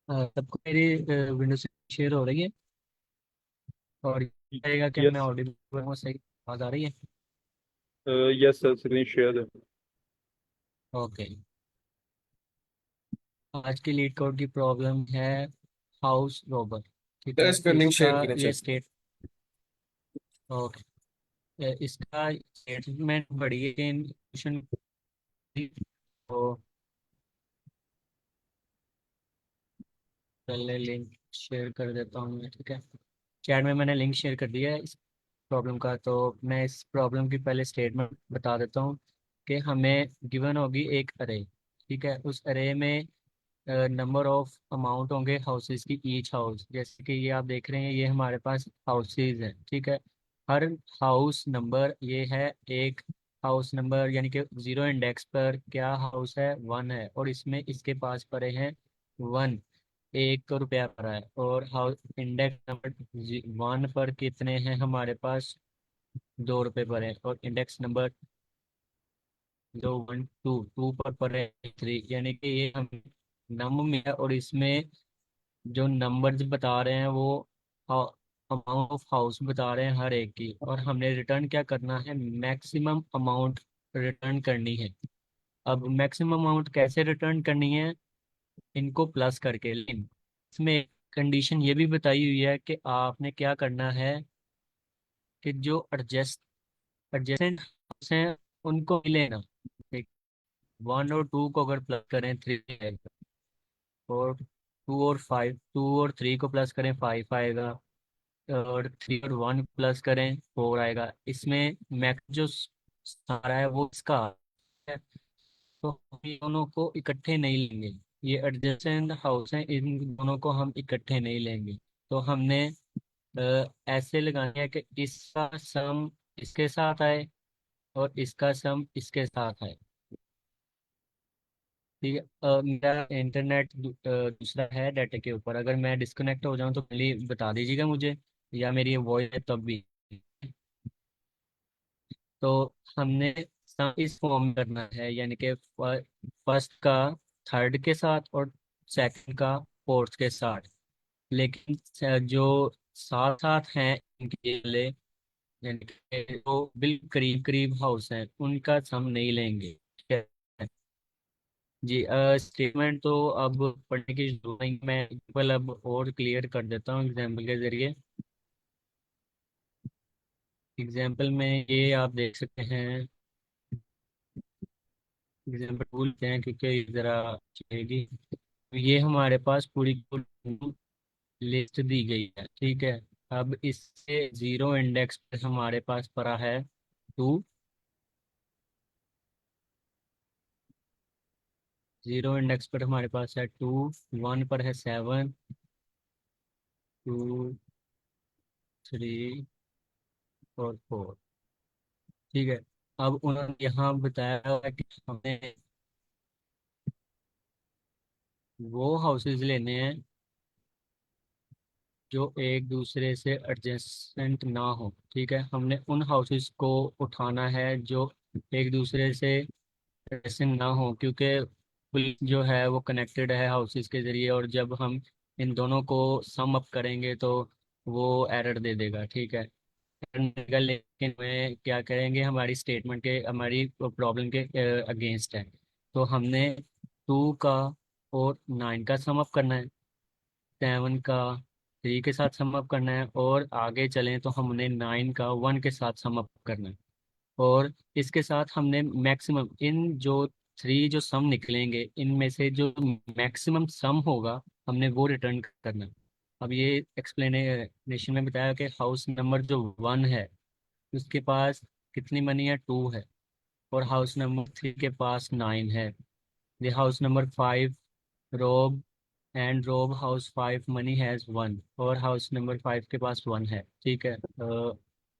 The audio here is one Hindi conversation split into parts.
सबको मेरी विंडो से शेयर हो रही है और ये रहेगा कि मैं यस। ऑडिबल हूँ, सही आवाज आ रही है। यस सर, स्क्रीन शेयर है। ओके। आज की लीड कोड की प्रॉब्लम है हाउस रोबर। ठीक है, इस पर लिंक इसका शेयर करना ये चाहिए। स्टेट ओके, इसका स्टेटमेंट बड़ी है इन क्वेश्चन को। पहले लिंक शेयर कर देता हूँ मैं, ठीक है। चैट में मैंने लिंक शेयर कर दिया है इस प्रॉब्लम का। तो मैं इस प्रॉब्लम की पहले स्टेटमेंट बता देता हूँ कि हमें गिवन होगी एक अरे। ठीक है, उस अरे में नंबर ऑफ अमाउंट होंगे हाउसेस की, ईच हाउस। जैसे कि ये आप देख रहे हैं, ये हमारे पास हाउसेज हैं। ठीक है, हर हाउस नंबर ये है एक हाउस नंबर, यानी कि जीरो इंडेक्स पर क्या हाउस है, वन है, और इसमें इसके पास पड़े हैं वन, एक तो रुपया पड़ा है। और हाउस इंडेक्स नंबर वन पर कितने हैं हमारे पास, दो रुपये पड़े हैं। और इंडेक्स नंबर जो वन टू टू पर पड़े हैं थ्री, यानी कि ये हम नम में है। और इसमें जो नंबर्स बता रहे हैं वो अमाउंट ऑफ हाउस बता रहे हैं हर एक की। और हमने रिटर्न क्या करना है, मैक्सिमम अमाउंट रिटर्न करनी है। अब मैक्सिमम अमाउंट कैसे रिटर्न करनी है, इनको प्लस करके। लेकिन इसमें कंडीशन ये भी बताई हुई है कि आपने क्या करना है कि जो एडजेसेंट हाउस हैं उनको मिलेना। वन और टू को अगर प्लस करें थ्री आएगा, और टू और फाइव, टू और थ्री को प्लस करें फाइव आएगा, और थ्री और वन प्लस करें फोर आएगा। इसमें मैक्स जो सारा है वो इसका है। तो हम इन दोनों को इकट्ठे नहीं लेंगे, ये एडजेसेंट हाउस हैं, इन दोनों को हम इकट्ठे नहीं लेंगे। तो हमने ऐसे लगाना है कि इसका सम इसके साथ आए और इसका सम इसके साथ आए। ठीक है, मेरा इंटरनेट दूसरा है डाटा के ऊपर, अगर मैं डिस्कनेक्ट हो जाऊं तो प्लीज बता दीजिएगा मुझे, या मेरी वॉइस है तब भी। तो हमने इस फॉर्म में करना है, यानी कि फर्स्ट का थर्ड के साथ और सेकंड का फोर्थ के साथ। लेकिन जो साथ साथ हैं इनके लिए, यानी कि जो बिल्कुल करीब करीब हाउस हैं, उनका सम नहीं लेंगे। ठीक है जी। स्टेटमेंट तो अब पढ़ने की जरूरत नहीं, मैं एग्जाम्पल अब और क्लियर कर देता हूँ एग्जाम्पल के जरिए। एग्जाम्पल में ये आप देख सकते हैं, एग्जाम्पल भूलते हैं क्योंकि ज़रा चलेगी। ये हमारे पास पूरी लिस्ट दी गई है। ठीक है, अब इससे जीरो इंडेक्स पे हमारे पास पड़ा है टू, जीरो इंडेक्स पर हमारे पास है टू, वन पर है सेवन, टू, थ्री और फोर। ठीक है, अब उन्होंने यहाँ बताया हुआ है कि हमें वो हाउसेज लेने हैं जो एक दूसरे से एडजेसेंट ना हो। ठीक है, हमने उन हाउसेज को उठाना है जो एक दूसरे से एडजेसेंट ना हो, क्योंकि पुलिस जो है वो कनेक्टेड है हाउसेज के जरिए, और जब हम इन दोनों को सम अप करेंगे तो वो एरर दे देगा। ठीक है, error देगा, लेकिन मैं क्या करेंगे, हमारी स्टेटमेंट के, हमारी प्रॉब्लम के अगेंस्ट है। तो हमने टू का और नाइन का सम अप करना है, सेवन का थ्री के साथ सम अप करना है, और आगे चलें तो हमने नाइन का वन के साथ सम अप करना है। और इसके साथ हमने मैक्सिमम इन जो थ्री जो सम निकलेंगे इनमें से जो मैक्सिमम सम होगा हमने वो रिटर्न करना है। अब ये एक्सप्लेनेशन में बताया कि हाउस नंबर जो वन है उसके पास कितनी मनी है, टू है। और हाउस नंबर थ्री के पास नाइन है। The house number five rob and rob house five money has one, और हाउस नंबर फाइव के पास वन है। ठीक है,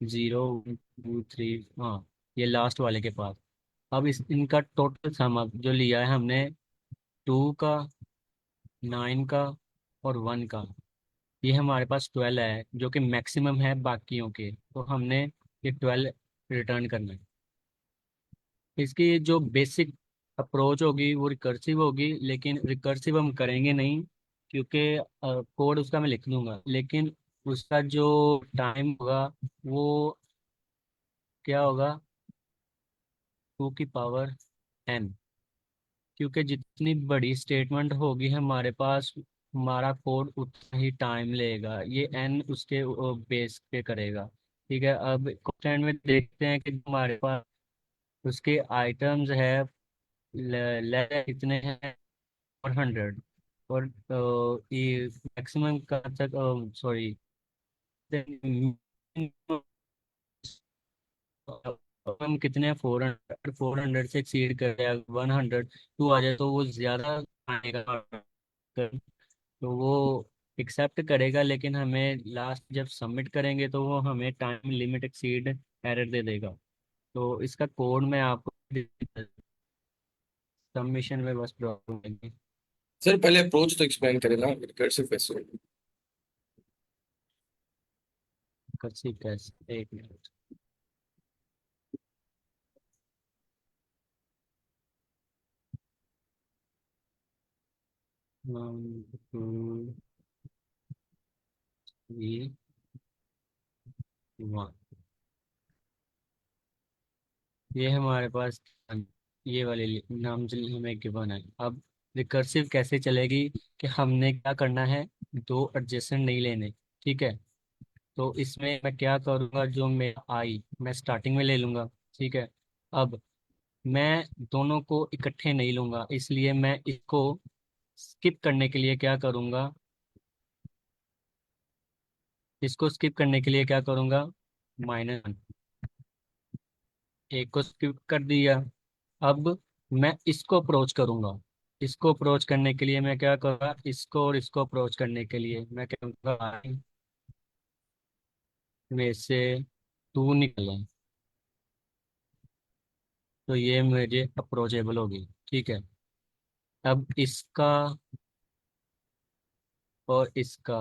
जीरो, टू, थ्री, हाँ, ये लास्ट वाले के पास। अब इस इनका टोटल सम अब जो लिया है हमने, टू का, नाइन का और वन का, ये हमारे पास ट्वेल्व है जो कि मैक्सिमम है बाकियों के। तो हमने ये ट्वेल्व रिटर्न करना है। इसकी जो बेसिक अप्रोच होगी वो रिकर्सिव होगी, लेकिन रिकर्सिव हम करेंगे नहीं, क्योंकि कोड उसका मैं लिख लूंगा, लेकिन उसका जो टाइम होगा वो क्या होगा, 2 की पावर n। क्योंकि जितनी बड़ी स्टेटमेंट होगी हमारे पास, हमारा कोड उतना ही टाइम लेगा, ये n उसके बेस पे करेगा। ठीक है, अब क्वेश्चन में देखते हैं कि हमारे पास उसके आइटम्स है, कितने हैं, 100। और ये मैक्सिमम का तक, सॉरी, हम कितने, 400, 400 से एक्सीड कर जाए, 102 आ जाए तो वो ज्यादा आने का, तो वो एक्सेप्ट करेगा, लेकिन हमें लास्ट जब सबमिट करेंगे तो वो हमें टाइम लिमिट एक्सीड एरर दे देगा। तो इसका कोड मैं आपको सबमिशन में बस प्रॉब्लम है। सर पहले अप्रोच तो एक्सप्लेन करें ना, रिकर्सिव कैसे होगी। कर्सिव कैसे, एक minute. One, two, three, one. ये हमारे पास ये वाले नाम जो हमें गिवन है। अब रिकर्सिव कैसे चलेगी, कि हमने क्या करना है, दो एडजेसेंट नहीं लेने। ठीक है, तो इसमें मैं क्या करूँगा, जो मेरा आई मैं स्टार्टिंग में ले लूँगा। ठीक है, अब मैं दोनों को इकट्ठे नहीं लूँगा, इसलिए मैं इसको स्किप करने के लिए क्या करूँगा, इसको स्किप करने के लिए क्या करूँगा, -1। एक को स्किप कर दिया। अब मैं इसको अप्रोच करूंगा। इसको अप्रोच करने के लिए मैं क्या करूँगा, इसको और इसको अप्रोच करने के लिए मैं कहूँगा आई में से 2 निकले, तो ये मुझे अप्रोचेबल होगी। ठीक है, अब इसका और इसका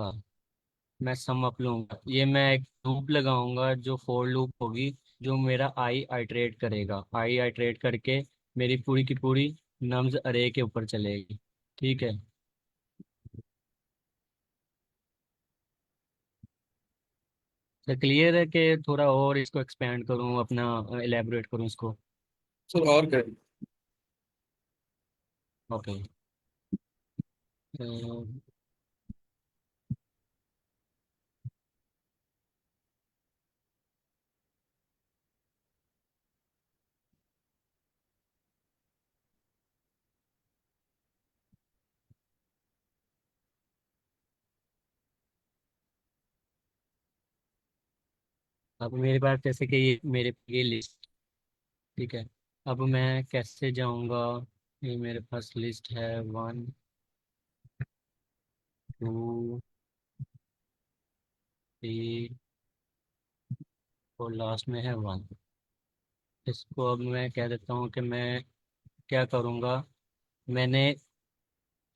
मैं सम अप लूंगा, ये मैं एक लूप लगाऊंगा जो फॉर लूप होगी, जो मेरा आई आइटरेट करेगा, आई आइटरेट करके मेरी पूरी की पूरी नम्स अरे के ऊपर चलेगी। ठीक है, तो क्लियर है कि थोड़ा और इसको एक्सपेंड करूं, अपना एलेबोरेट करूं इसको। सर और करें। ओके, अब मेरे पास जैसे कि ये मेरे ये लिस्ट। ठीक है, अब मैं कैसे जाऊंगा, ये मेरे पास लिस्ट है, 1, 2, 3 और लास्ट में है 1। इसको अब मैं कह देता हूँ कि मैं क्या करूँगा, मैंने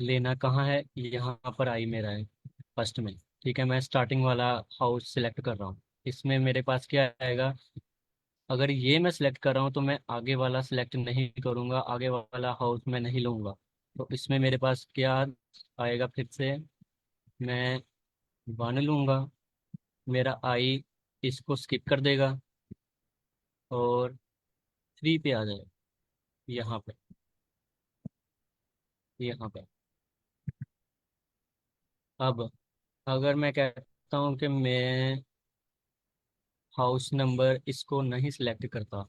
लेना कहाँ है, यहाँ पर आई मेरा है फर्स्ट में। ठीक है, मैं स्टार्टिंग वाला हाउस सिलेक्ट कर रहा हूँ। इसमें मेरे पास क्या आएगा, अगर ये मैं सिलेक्ट कर रहा हूँ तो मैं आगे वाला सिलेक्ट नहीं करूँगा, आगे वाला हाउस मैं नहीं लूँगा। तो इसमें मेरे पास क्या आएगा, फिर से मैं 1 लूँगा, मेरा आई इसको स्किप कर देगा और 3 पे आ जाएगा, यहाँ पे, यहाँ पे। अब अगर मैं कहता हूँ कि मैं हाउस नंबर इसको नहीं सिलेक्ट करता,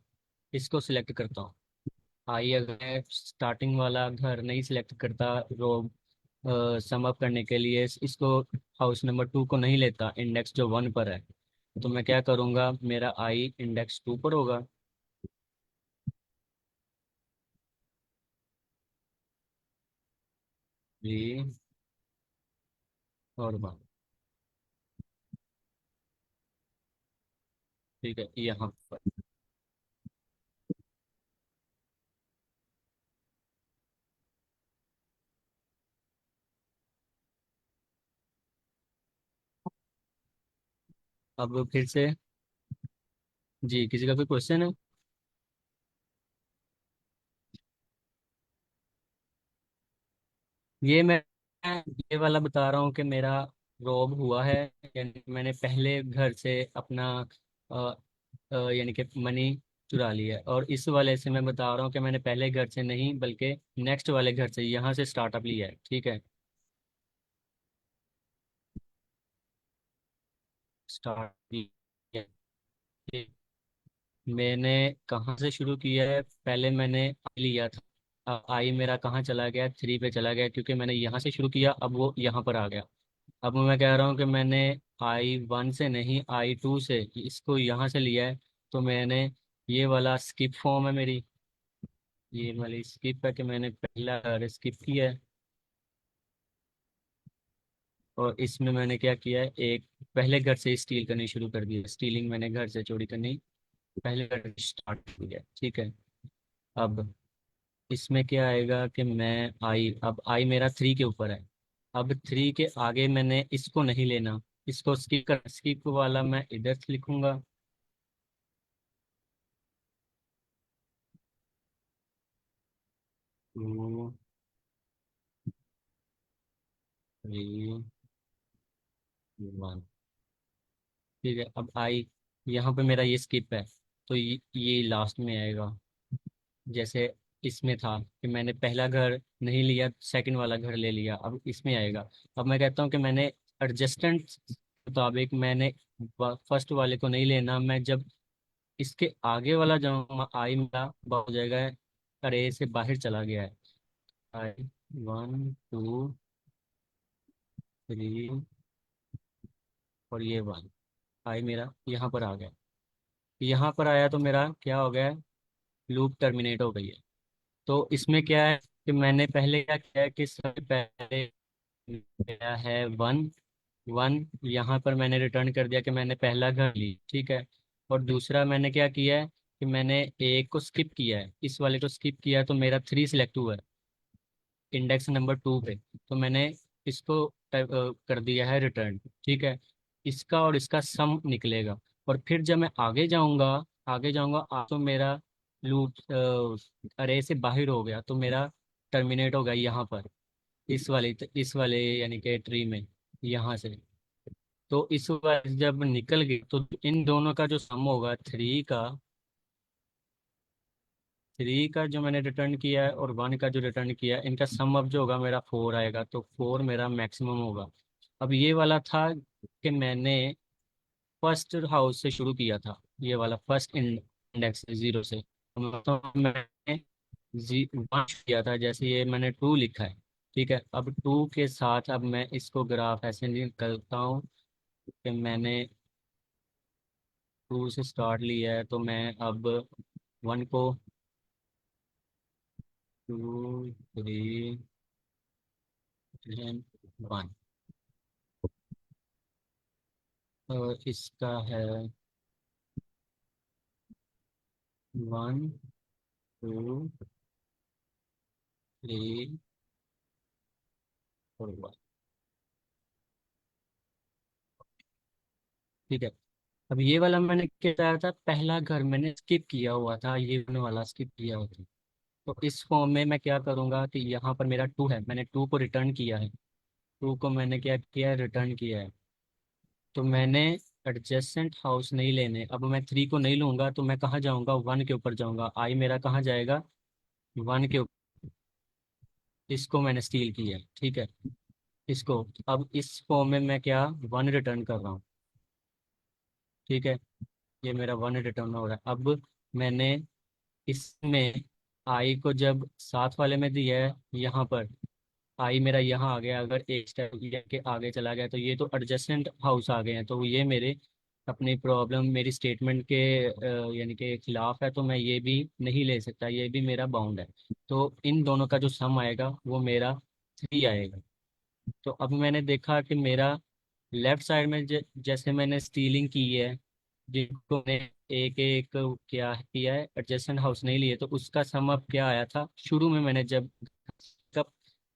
इसको सिलेक्ट करता हूँ, आई अगर स्टार्टिंग वाला घर नहीं सिलेक्ट करता, रो सम अप करने के लिए इसको, हाउस नंबर 2 को नहीं लेता, इंडेक्स जो 1 पर है, तो मैं क्या करूँगा, मेरा आई इंडेक्स 2 पर होगा। जी, और बात, ठीक है, यहाँ पर। अब फिर से, जी, किसी का कोई क्वेश्चन है। ये मैं ये वाला बता रहा हूँ कि मेरा रॉब हुआ है, यानी कि मैंने पहले घर से अपना अ, यानी कि मनी चुरा लिया है। और इस वाले से मैं बता रहा हूँ कि मैंने पहले घर से नहीं बल्कि नेक्स्ट वाले घर से यहाँ से स्टार्टअप लिया है, ठीक है। स्टार्ट लिया है। मैंने कहाँ से शुरू किया है, पहले मैंने आई लिया था। अब आई मेरा कहाँ चला गया, 3 पे चला गया, क्योंकि मैंने यहाँ से शुरू किया, अब वो यहाँ पर आ गया। अब मैं कह रहा हूँ कि मैंने I1 से नहीं, I2 से इसको यहाँ से लिया है। तो मैंने ये वाला स्किप फॉर्म है मेरी, ये वाली स्किप है कि मैंने पहला स्किप किया है। और इसमें मैंने क्या किया है, एक पहले घर से स्टील करनी शुरू कर दी है, स्टीलिंग मैंने घर से चोरी करनी पहले घर से स्टार्ट की है, ठीक है। अब इसमें क्या आएगा कि मैं अब आई मेरा 3 के ऊपर है। अब 3 के आगे मैंने इसको नहीं लेना, इसको स्किप वाला मैं इधर से लिखूंगा। 2 3 1, ठीक है। अब आई यहाँ पे मेरा ये स्किप है, तो ये लास्ट में आएगा। जैसे इसमें था कि मैंने पहला घर नहीं लिया, सेकंड वाला घर ले लिया, अब इसमें आएगा। अब मैं कहता हूँ कि मैंने एडजस्टेंट मुताबिक मैंने फर्स्ट वाले को नहीं लेना, मैं जब इसके आगे वाला जाऊंगा आई मेरा हो जाएगा, अरे से बाहर चला गया है। आई 1 2 3 और ये 1, आई मेरा यहाँ पर आ गया। यहाँ पर आया तो मेरा क्या हो गया, लूप टर्मिनेट हो गई है। तो इसमें क्या है कि मैंने पहले क्या किया है कि सबसे पहले मेरा है 1 1, यहाँ पर मैंने रिटर्न कर दिया कि मैंने पहला घर ली, ठीक है। और दूसरा मैंने क्या किया है कि मैंने एक को स्किप किया है, इस वाले को स्किप किया है, तो मेरा 3 सिलेक्ट हुआ है इंडेक्स नंबर 2 पे। तो मैंने इसको कर दिया है रिटर्न, ठीक है। इसका और इसका सम निकलेगा। और फिर जब मैं आगे जाऊंगा तो मेरा लूप अरे से बाहर हो गया, तो मेरा टर्मिनेट हो गया यहाँ पर, इस वाले यानी कि ट्री में, यहाँ से। तो इस बार जब निकल गई तो इन दोनों का जो सम होगा 3 का जो मैंने रिटर्न किया है और 1 का जो रिटर्न किया है, इनका सम अब जो होगा मेरा 4 आएगा, तो 4 मेरा मैक्सिमम होगा। अब ये वाला था कि मैंने फर्स्ट हाउस से शुरू किया था, ये वाला फर्स्ट इंडेक्स 0 से, तो मैंने 1 किया था, जैसे ये मैंने 2 लिखा है, ठीक है। अब 2 के साथ अब मैं इसको ग्राफ ऐसे निकलता हूँ कि मैंने 2 से स्टार्ट लिया है, तो मैं अब 1 को 2 3 1, और इसका है 1 2 3 और 1, ठीक है। अब ये वाला मैंने क्या बताया था, पहला घर मैंने स्किप किया हुआ था, ये वाला स्किप किया हुआ था। तो इस फॉर्म में मैं क्या करूँगा कि यहाँ पर मेरा 2 है, मैंने 2 को रिटर्न किया है, 2 को मैंने क्या किया है, रिटर्न किया है। तो मैंने एडजेसेंट हाउस नहीं लेने, अब मैं 3 को नहीं लूंगा, तो मैं कहाँ जाऊँगा, 1 के ऊपर जाऊँगा, आई मेरा कहाँ जाएगा, 1 के ऊपर। इसको मैंने स्टील किया है, ठीक है। इसको अब इस फॉर्म में मैं क्या 1 रिटर्न कर रहा हूँ, ठीक है। ये मेरा 1 रिटर्न हो रहा है। अब मैंने इसमें आई को जब साथ वाले में दिया है, यहाँ पर आई मेरा यहाँ आ गया, अगर एक स्टेप ये के आगे चला गया, तो ये तो एडजेसेंट हाउस आ गए हैं, तो ये मेरे अपनी प्रॉब्लम मेरी स्टेटमेंट के यानी के खिलाफ है, तो मैं ये भी नहीं ले सकता, ये भी मेरा बाउंड है। तो इन दोनों का जो सम आएगा वो मेरा 3 आएगा। तो अब मैंने देखा कि मेरा लेफ्ट साइड में जैसे मैंने स्टीलिंग की है, जिनको मैंने एक एक क्या किया है, एडजेसेंट हाउस नहीं लिए, तो उसका सम अप क्या आया था, शुरू में मैंने जब कब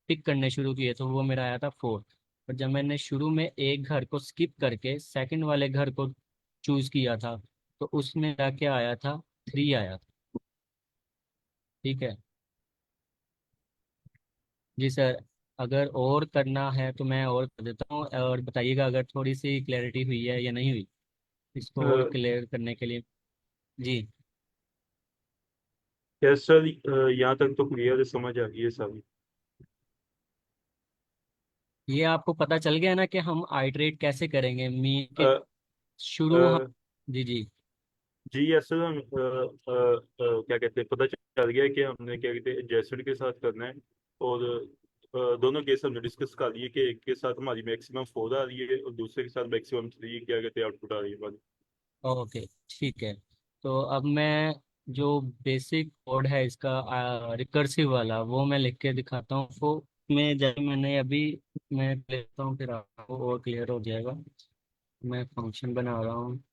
पिक करने शुरू किए तो वो मेरा आया था 4। और जब मैंने शुरू में एक घर को स्किप करके सेकंड वाले घर को चूज किया था, तो उसमें मेरा क्या आया था, 3 आया था, ठीक है। जी सर। अगर और करना है तो मैं और कर देता हूँ, और बताइएगा अगर थोड़ी सी क्लैरिटी हुई है या नहीं हुई, इसको और क्लियर करने के लिए। जी। यस सर, यहाँ तक तो क्लियर है, समझ आ गई है सारी। ये आपको पता चल गया ना कि हम आइटरेट कैसे करेंगे, मी अ, के अ, शुरू हम। जी जी। जी यस सर, हम क्या कहते हैं, पता चल गया है कि हमने क्या कहते हैं जेसड के साथ करना है। और दोनों केस हमने डिस्कस कर लिए कि एक के साथ हमारी मैक्सिमम 4 आ रही है और दूसरे के साथ मैक्सिमम 3 क्या कहते हैं आउटपुट आ रही है हमारी। ओके ठीक है। तो अब मैं जो बेसिक कोड है इसका रिकर्सिव वाला, वो मैं लिख के दिखाता हूँ आपको। मैं जब मैंने अभी मैं लेता हूँ, फिर आपको और क्लियर हो जाएगा। मैं फंक्शन बना रहा हूँ,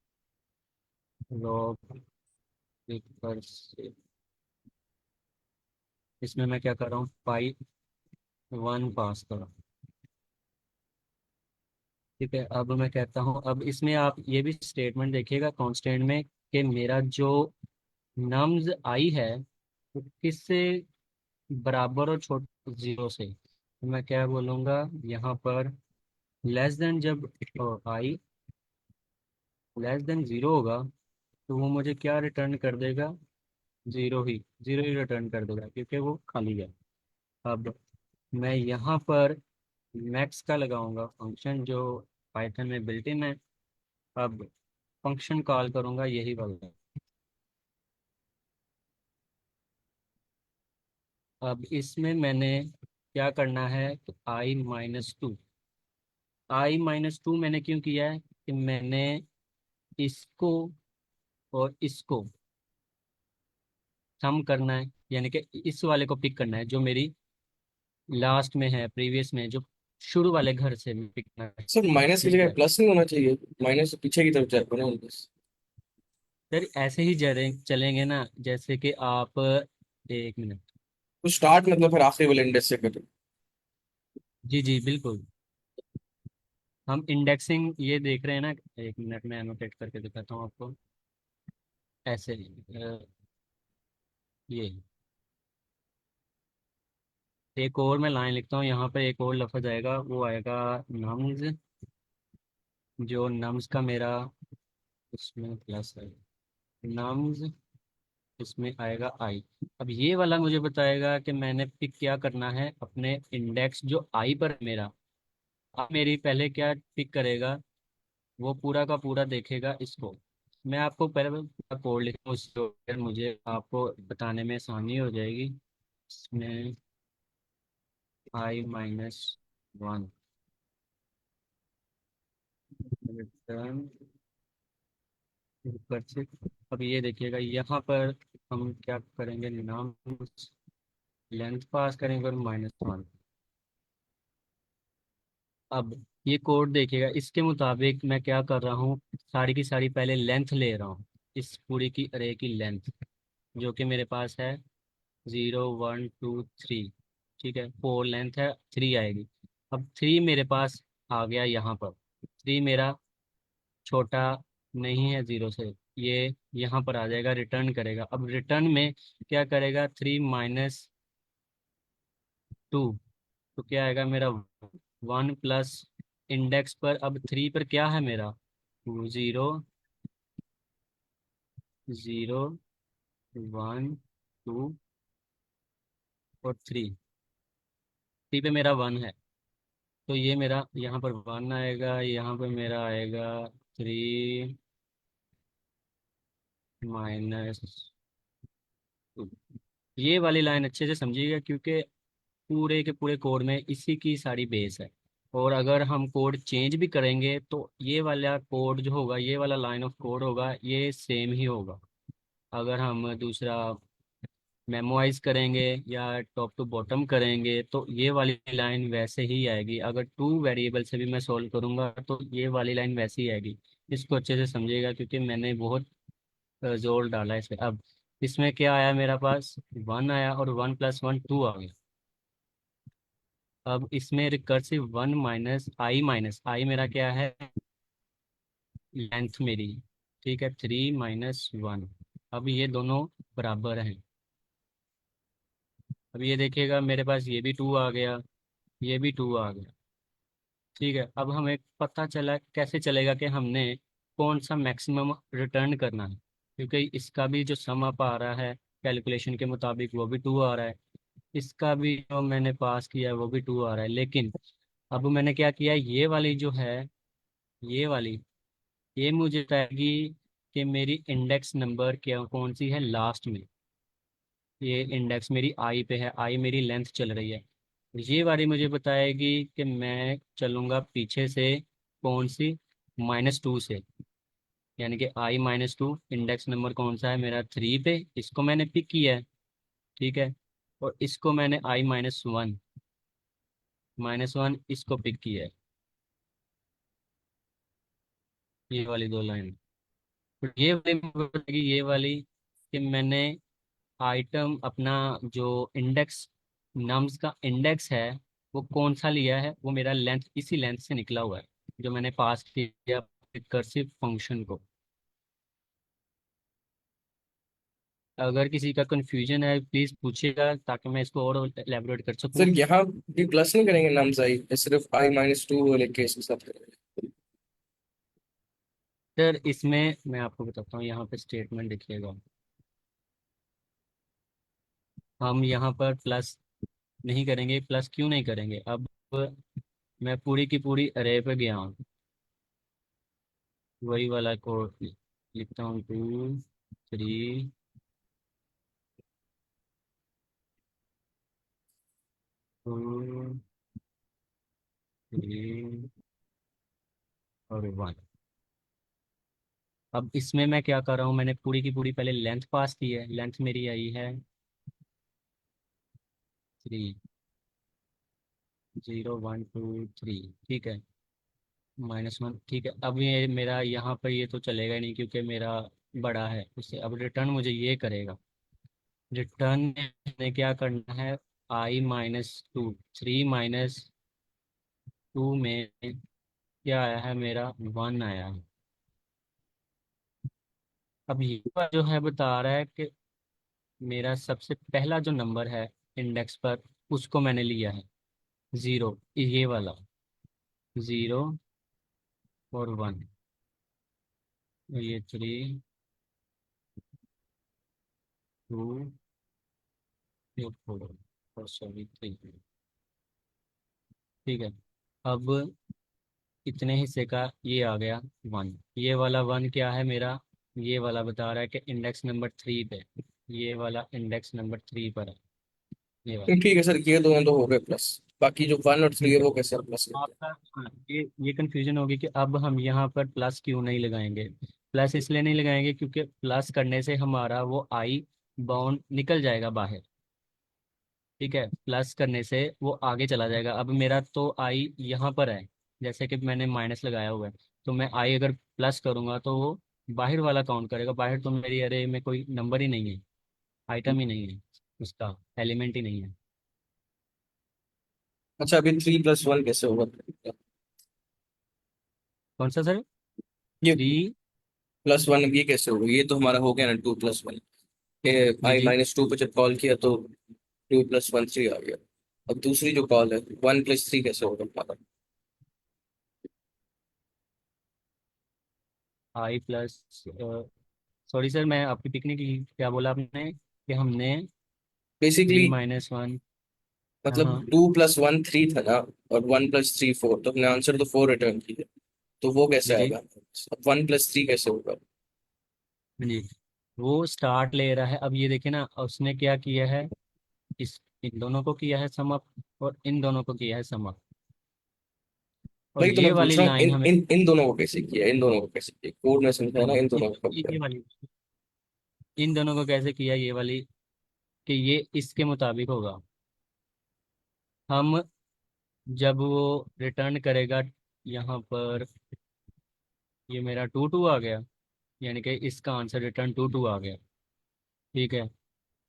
लॉग रिकर्सिव। इसमें मैं क्या कर रहा हूँ, पाई 1 पास कर रहा हूँ। ठीक है, अब मैं कहता हूँ, अब इसमें आप ये भी स्टेटमेंट देखिएगा कांस्टेंट में, कि मेरा जो नम्स आई है वो किससे बराबर और छोटा 0 से। तो मैं क्या बोलूँगा यहाँ पर, लेस देन, जब आई लेस देन 0 होगा तो वो मुझे क्या रिटर्न कर देगा, 0 ही रिटर्न कर देगा, क्योंकि वो खाली है। अब मैं यहाँ पर मैक्स का लगाऊंगा फंक्शन, जो पाइथन में बिल्ट इन है। अब फंक्शन कॉल करूंगा यही वाला। अब इसमें मैंने क्या करना है, तो I-2 मैंने क्यों किया है, कि मैंने इसको और इसको सम करना है, यानी कि इस वाले को पिक करना है जो मेरी लास्ट में है, प्रीवियस में, जो शुरू वाले घर से पिक करना है। सर माइनस की ठीक जगह है प्लस नहीं होना चाहिए? माइनस पीछे की तरफ जाएगा ना बस। सर, ऐसे ही चलेंगे ना, जैसे कि आप, एक मिनट। तो स्टार्ट मतलब फिर आखिरी वाले इंडेक्स से करें। जी जी बिल्कुल। हम इंडेक्सिंग ये देख रहे हैं ना, एक मिनट में एनोटेट करके दिखाता हूँ आपको। ऐसे ही, ये एक और मैं लाइन लिखता हूँ यहाँ पे, एक और लफ्ज आएगा, वो आएगा नम्स। जो नम्स का मेरा, उसमें प्लस है, नम्स, इसमें आएगा आई। अब ये वाला मुझे बताएगा कि मैंने पिक क्या करना है, अपने इंडेक्स जो आई पर है मेरा। अब मेरी पहले क्या पिक करेगा, वो पूरा का पूरा देखेगा इसको। मैं आपको पहले पूरा कोड लिखूँ, उसको फिर मुझे आपको बताने में आसानी हो जाएगी। इसमें I-1 रिटर्न कर। अब ये देखिएगा यहाँ पर हम क्या करेंगे, नाम लेंथ पास करेंगे और -1। अब ये कोड देखिएगा, इसके मुताबिक मैं क्या कर रहा हूँ, सारी की सारी पहले लेंथ ले रहा हूँ, इस पूरी की अरे की लेंथ, जो कि मेरे पास है 0 1 2 3। ठीक है, 4 लेंथ है, 3 आएगी। अब 3 मेरे पास आ गया यहाँ पर। 3 मेरा छोटा नहीं है 0 से, ये यहाँ पर आ जाएगा, रिटर्न करेगा। अब रिटर्न में क्या करेगा, 3 - 2, तो क्या आएगा मेरा 1 प्लस इंडेक्स पर, अब 3 पर क्या है मेरा, 0 0 1 2 और 3 पे मेरा 1 है। तो ये मेरा यहाँ पर 1 आएगा, यहाँ पर मेरा आएगा 3 -2। ये वाली लाइन अच्छे से समझिएगा, क्योंकि पूरे के पूरे कोड में इसी की सारी बेस है। और अगर हम कोड चेंज भी करेंगे तो ये वाला कोड जो होगा, ये वाला लाइन ऑफ कोड होगा, ये सेम ही होगा। अगर हम दूसरा मेमोराइज करेंगे या टॉप टू बॉटम करेंगे तो ये वाली लाइन वैसे ही आएगी। अगर 2 वेरिएबल से भी मैं सॉल्व करूंगा तो ये वाली लाइन वैसे ही आएगी। इसको अच्छे से समझिएगा, क्योंकि मैंने बहुत जोर डाला है इस पे। अब इसमें क्या आया मेरा पास, 1 आया, और 1 + 1 2 आ गया। अब इसमें रिकर्सिव 1 -i मेरा क्या है, लेंथ मेरी। ठीक है, 3 - 1। अब ये दोनों बराबर हैं। अब ये देखिएगा मेरे पास ये भी 2 आ गया, ये भी 2 आ गया। ठीक है, अब हमें पता चला कैसे चलेगा कि हमने कौन सा मैक्सिमम रिटर्न करना है, क्योंकि इसका भी जो सम अप आ रहा है कैलकुलेशन के मुताबिक वो भी 2 आ रहा है, इसका भी जो मैंने पास किया है वो भी 2 आ रहा है। लेकिन अब मैंने क्या किया, ये वाली जो है, ये वाली, ये मुझे बताएगी कि मेरी इंडेक्स नंबर क्या कौन सी है लास्ट में। ये इंडेक्स मेरी आई पे है, आई मेरी लेंथ चल रही है। ये वाली मुझे बताएगी कि मैं चलूँगा पीछे से कौन सी, -2 से, यानी कि I-2 इंडेक्स नंबर कौन सा है मेरा 3 पे, इसको मैंने पिक किया है। ठीक है, और इसको मैंने I-1 इसको पिक किया है, ये वाली 2 लाइन। तो ये वाली मुझे बताएगी, ये वाली, कि मैंने आइटम अपना जो इंडेक्स, नम्स का इंडेक्स है वो कौन सा लिया है, वो मेरा लेंथ इसी लेंथ से निकला हुआ है जो मैंने पास किया रिकर्सिव फंक्शन को। अगर किसी का कंफ्यूजन है प्लीज पूछिएगा ताकि मैं इसको और एलेबोरेट कर सर सकूं। यहाँ भी प्लस नहीं करेंगे नाम्स आई, सिर्फ I-2 वाले केस के साथ करेंगे? सर इसमें मैं आपको बताता हूँ, यहाँ पे स्टेटमेंट देखिएगा, हम यहाँ पर प्लस नहीं करेंगे। प्लस क्यों नहीं करेंगे, अब मैं पूरी की पूरी अरे पे गया हूँ, वही वाला कोड लिखता हूँ, 2 3 2 3 और 1। अब इसमें मैं क्या कर रहा हूँ, मैंने पूरी की पूरी पहले लेंथ पास की है, लेंथ मेरी आई है 3, 0 1 2 3। ठीक है, -1। ठीक है, अब ये मेरा यहाँ पर ये तो चलेगा ही नहीं क्योंकि मेरा बड़ा है उससे। अब रिटर्न मुझे ये करेगा, रिटर्न में क्या करना है, I-2, 3 - 2 में क्या आया है मेरा, 1 आया है। अब ये जो है बता रहा है कि मेरा सबसे पहला जो नंबर है इंडेक्स पर उसको मैंने लिया है 0, ये वाला 0 और 1, ये 3 2 ये 4 और सॉरी 3। ठीक है, अब इतने हिस्से का ये आ गया 1, ये वाला 1 क्या है मेरा, ये वाला बता रहा है कि इंडेक्स नंबर 3 पे, ये वाला इंडेक्स नंबर 3 पर है, ये वाला। ठीक है सर, ये दोनों तो हो गए प्लस, बाकी जो 1 और 3 है ठीक है, वो कैसे प्लस करते हैं? आपका, हाँ, ये कंफ्यूजन होगी कि अब हम यहाँ पर प्लस क्यों नहीं लगाएंगे। प्लस इसलिए नहीं लगाएंगे क्योंकि प्लस करने से हमारा वो आई बाउंड निकल जाएगा बाहर। ठीक है, प्लस करने से वो आगे चला जाएगा। अब मेरा तो आई यहाँ पर है, जैसे कि मैंने माइनस लगाया हुआ है, तो मैं आई अगर प्लस करूँगा तो वो बाहर वाला काउंट करेगा। बाहर तो मेरी अरे में कोई नंबर ही नहीं है, आइटम ही नहीं है, उसका एलिमेंट ही नहीं है। अच्छा, अभी 3 + 1 कैसे होगा? कौन सा सर, ये 3? +1 ये कैसे होगा? ये तो हमारा हो गया ना 2 + 1। जी जी, I-2 पे जब कॉल किया तो 2 + 1 3 आ गया। अब दूसरी जो कॉल है 1 + 3 कैसे होगा हमारा? आई प्लस, सॉरी सर मैं आपकी पिकनिक की, क्या बोला आपने कि हमने थ्री बेसिकली माइनस वन हाँ मतलब हाँ 2 + 1 3 था ना, और 1 + 3 4, तो हमने आंसर तो 4 रिटर्न किया, तो वो कैसे जी जी आएगा? अब 1 + 3 कैसे होगा? जी, वो स्टार्ट ले रहा है। अब ये देखिए ना, उसने क्या किया है, इस इन दोनों को किया है सम अप और इन दोनों को किया है सम अप, और वही तो ये मैं वाली पूछ रहा हूँ, लाइन इन हमें, इन इन दोनों को कैसे किया, इन दोनों को कैसे किया, कोड में समझा है ना, इन दोनों को कब ये किया? वाली, इन दोनों को कैसे किया, ये वाली, कि ये इसके मुताबिक होगा। हम जब वो रिटर्न करेगा यहाँ पर, ये मेरा 2 2 आ गया, यानी कि इसका आंसर रिटर्न 2 2 आ गया। ठीक है,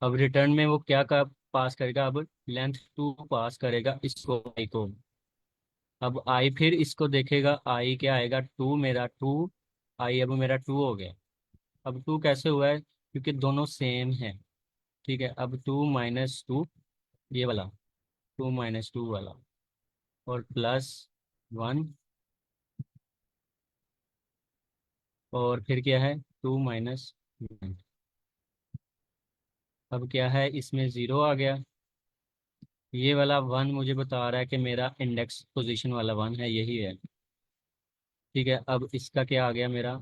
अब रिटर्न में वो क्या का पास करेगा, अब लेंथ 2 पास करेगा इसको, आई को। अब आई फिर इसको देखेगा, आई क्या आएगा, 2, मेरा 2, आई अब मेरा 2 हो गया। अब 2 कैसे हुआ है, क्योंकि दोनों सेम है। ठीक है, अब 2 - 2, ये वाला 2 - 2 वाला, और प्लस 1, और फिर क्या है 2 - 1। अब क्या है इसमें ज़ीरो आ गया। ये वाला 1 मुझे बता रहा है कि मेरा इंडेक्स पोजीशन वाला 1 है, यही है। ठीक है, अब इसका क्या आ गया, मेरा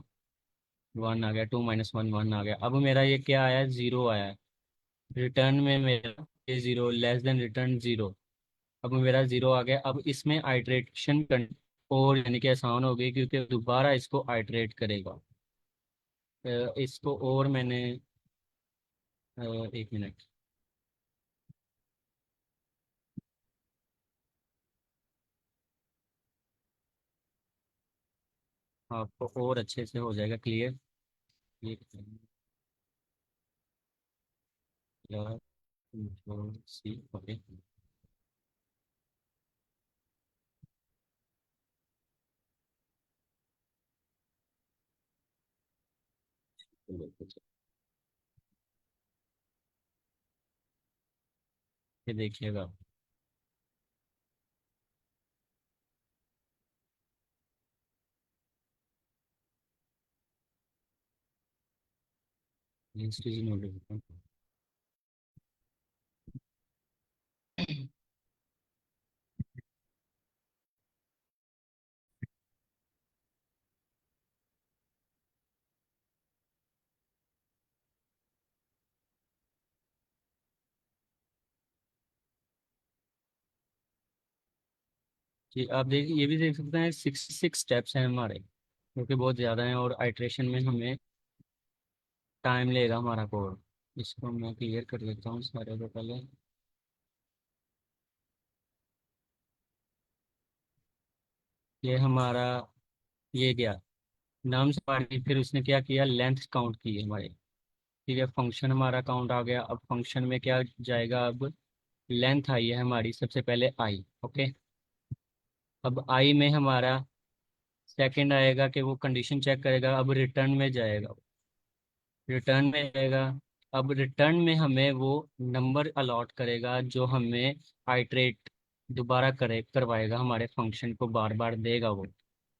1 आ गया, 2 - 1 1 आ गया। अब मेरा ये क्या आया, ज़ीरो आया है। रिटर्न में मेरा ये zero less than return zero. अब मेरा ज़ीरो आ गया। अब इसमें आइट्रेशन और यानी कि आसान हो गई, क्योंकि दोबारा इसको आइट्रेट करेगा। इसको और मैंने 1 मिनट। आपको और अच्छे से हो जाएगा क्लियर। ये कंट्रोल सी, ओके। ये देखिएगा, इंस्टीज नोटिफिकेशन। जी आप देखिए, ये भी देख सकते हैं 66 स्टेप्स हैं हमारे, क्योंकि बहुत ज़्यादा हैं और आइट्रेशन में हमें टाइम लेगा हमारा कोड। इसको मैं क्लियर कर देता हूँ सारे को पहले। ये हमारा ये गया नाम से पार्टी, फिर उसने क्या किया, लेंथ काउंट की है हमारे। ठीक है, फंक्शन हमारा काउंट आ गया। अब फंक्शन में क्या जाएगा, अब लेंथ आई है हमारी सबसे पहले आई, ओके। अब आई में हमारा सेकंड आएगा कि वो कंडीशन चेक करेगा। अब रिटर्न में जाएगा, रिटर्न में जाएगा। अब रिटर्न में हमें वो नंबर अलॉट करेगा जो हमें आइट्रेट दोबारा करवाएगा, हमारे फंक्शन को बार बार देगा वो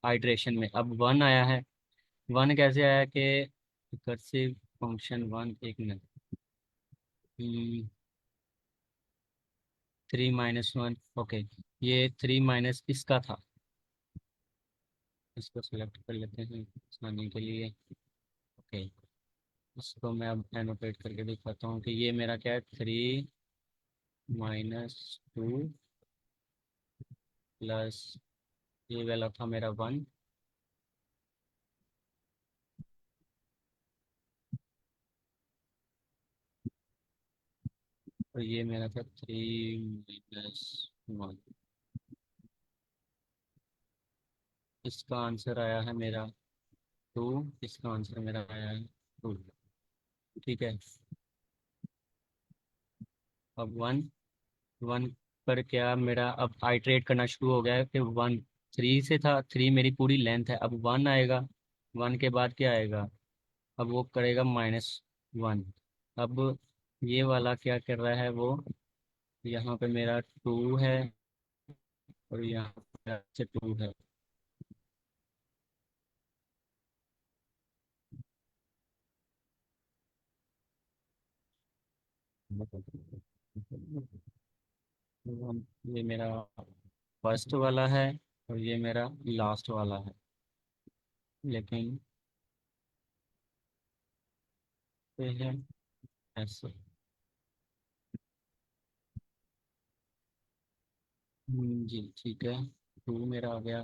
आइट्रेशन में। अब 1 आया है। 1 कैसे आया कि रिकर्सिव फंक्शन 1, 1 मिनट, 3 - 1, ओके। ये 3 - इसका था, इसको सिलेक्ट कर लेते हैं आसानी के लिए, ओके। इसको मैं अब एनोटेट करके दिखाता हूँ कि ये मेरा क्या है, 3 - 2 प्लस ये वाला था मेरा 1। और ये मेरा था 3 - 1। इसका आंसर आया है मेरा 2। इसका आंसर मेरा आया है 2। ठीक है, अब 1 पर क्या मेरा अब आइट्रेट करना शुरू हो गया है कि 1 3 से था, 3 मेरी पूरी लेंथ है। अब 1 आएगा, 1 के बाद क्या आएगा, अब वो करेगा -1। अब ये वाला क्या कर रहा है वो, यहाँ पे मेरा 2 है और यहाँ पे से 2 है। ये मेरा फर्स्ट वाला है और ये मेरा लास्ट वाला है, लेकिन ये है ऐसे। जी ठीक है, 2 मेरा आ गया,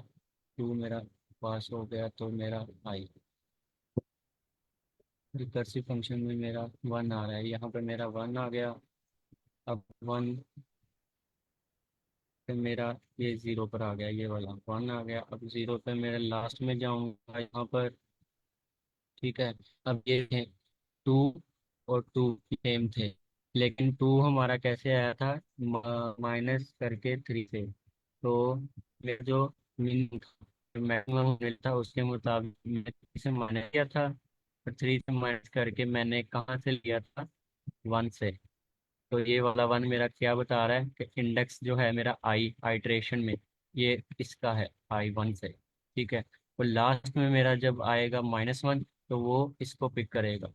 2 मेरा पास हो गया, तो मेरा आई रिकर्सिव फंक्शन में मेरा 1 आ रहा है। यहाँ पे मेरा 1 आ गया। अब 1 पे मेरा ये 0 पर आ गया, ये वाला 1 आ गया। अब 0 पे मेरे लास्ट में जाऊँगा यहाँ पर। ठीक है, अब ये है 2 और 2 सेम थे, लेकिन 2 हमारा कैसे आया था, माइनस करके 3 से। तो मेरा जो मैक्सिमम मिलता उसके मुताबिक मैंने 3 से माइनस किया था, और 3 से माइनस करके मैंने कहाँ से लिया था, 1 से। तो ये वाला 1 मेरा क्या बता रहा है कि इंडेक्स जो है मेरा आई आइट्रेशन में ये इसका है I1 से, ठीक है। और लास्ट में मेरा जब आएगा -1, तो वो इसको पिक करेगा।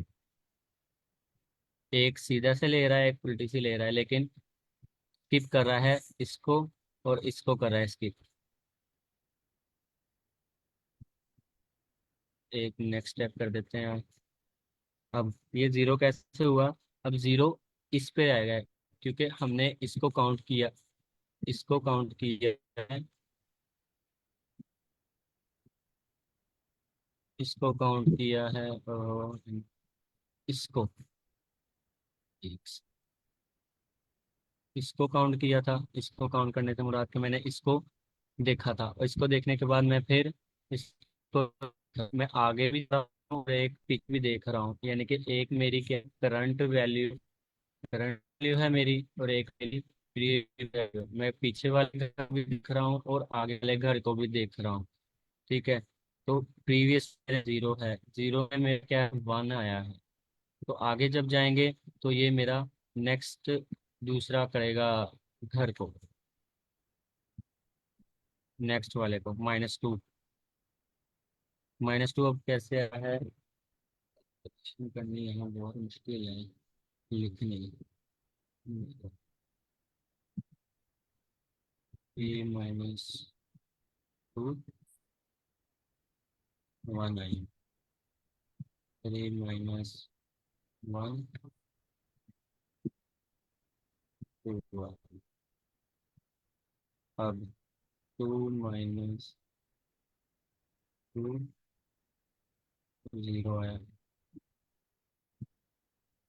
एक सीधा से ले रहा है, एक उल्टी से ले रहा है, लेकिन स्किप कर रहा है इसको और इसको कर रहा है स्किप। एक नेक्स्ट स्टेप कर देते हैं। अब ये जीरो कैसे हुआ? अब जीरो इस पे आएगा, क्योंकि हमने इसको काउंट किया, इसको काउंट किया है, इसको काउंट किया है और इसको, इसको काउंट किया था। इसको काउंट करने से मुराद कि मैंने इसको देखा था, और इसको देखने के बाद मैं फिर इसको, मैं आगे भी जा रहा हूँ और एक पिक भी देख रहा हूँ, यानी कि एक मेरी क्या करंट वैल्यू है मेरी, और एक मेरी प्रीवियस वैल्यू। मैं पीछे वाले घर को भी देख रहा हूँ और आगे वाले घर को भी देख रहा हूँ, ठीक है। तो प्रीवियस जीरो है, जीरो में मेरा क्या 1 आया है। तो आगे जब जाएंगे तो ये मेरा नेक्स्ट दूसरा करेगा घर को, नेक्स्ट वाले को -2। -2 अब कैसे आया है? करनी यहाँ बहुत मुश्किल है लिखने। -2 1 आई, 3 - 1 2 आई। अब 2 - 2 0 आया,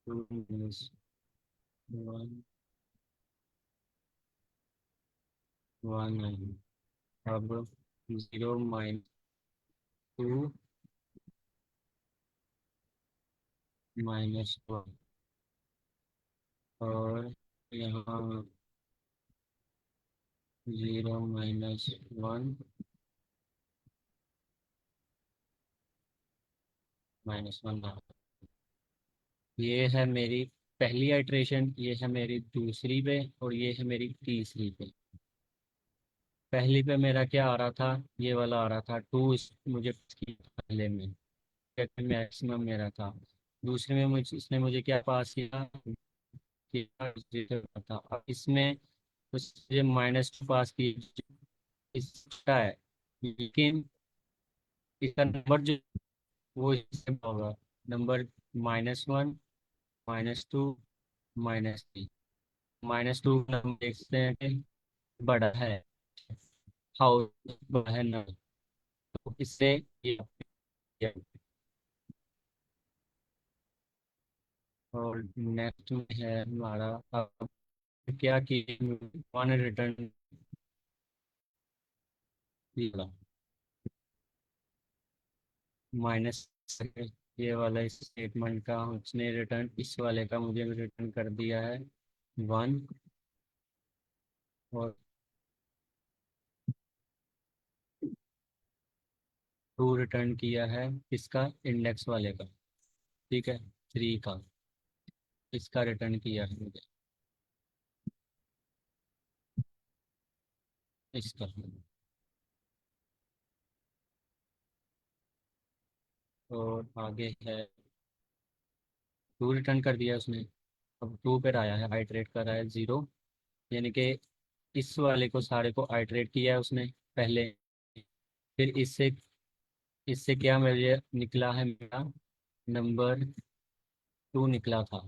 2 - 1 1 आई। अब 0 - 2 -1, और यहाँ 0 - 1 -1। ये है मेरी पहली आइट्रेशन, ये है मेरी दूसरी पे, और ये है मेरी तीसरी पे। पहली पे मेरा क्या आ रहा था? ये वाला आ रहा था 2, मुझे इसकी पहले में मैक्सिमम मेरा था। दूसरे में मुझे इसने मुझे क्या पास किया, जीरो था। अब इसमें मुझे -2 पास की, इसका है, लेकिन इसका नंबर जो वो इससे होगा, नंबर -1 -2 -3। -2 नंबर देखते हैं कि बड़ा है, हाउस बड़ा है ना, तो इससे ये, और नेक्स्ट में है हमारा, अब क्या कि 1 रिटर्न दिया, माइनस ये वाला इस स्टेटमेंट का उसने रिटर्न, इस वाले का मुझे रिटर्न कर दिया है 1, और 2 रिटर्न किया है इसका इंडेक्स वाले का, ठीक है। 3 का इसका रिटर्न किया है मुझे, इसका। और आगे है 2 रिटर्न कर दिया उसने। अब 2 पर आया है, आइटरेट कर रहा है 0, यानी कि इस वाले को सारे को आइटरेट किया है उसने पहले। फिर इससे इससे क्या मुझे निकला है, मेरा नंबर 2 निकला था।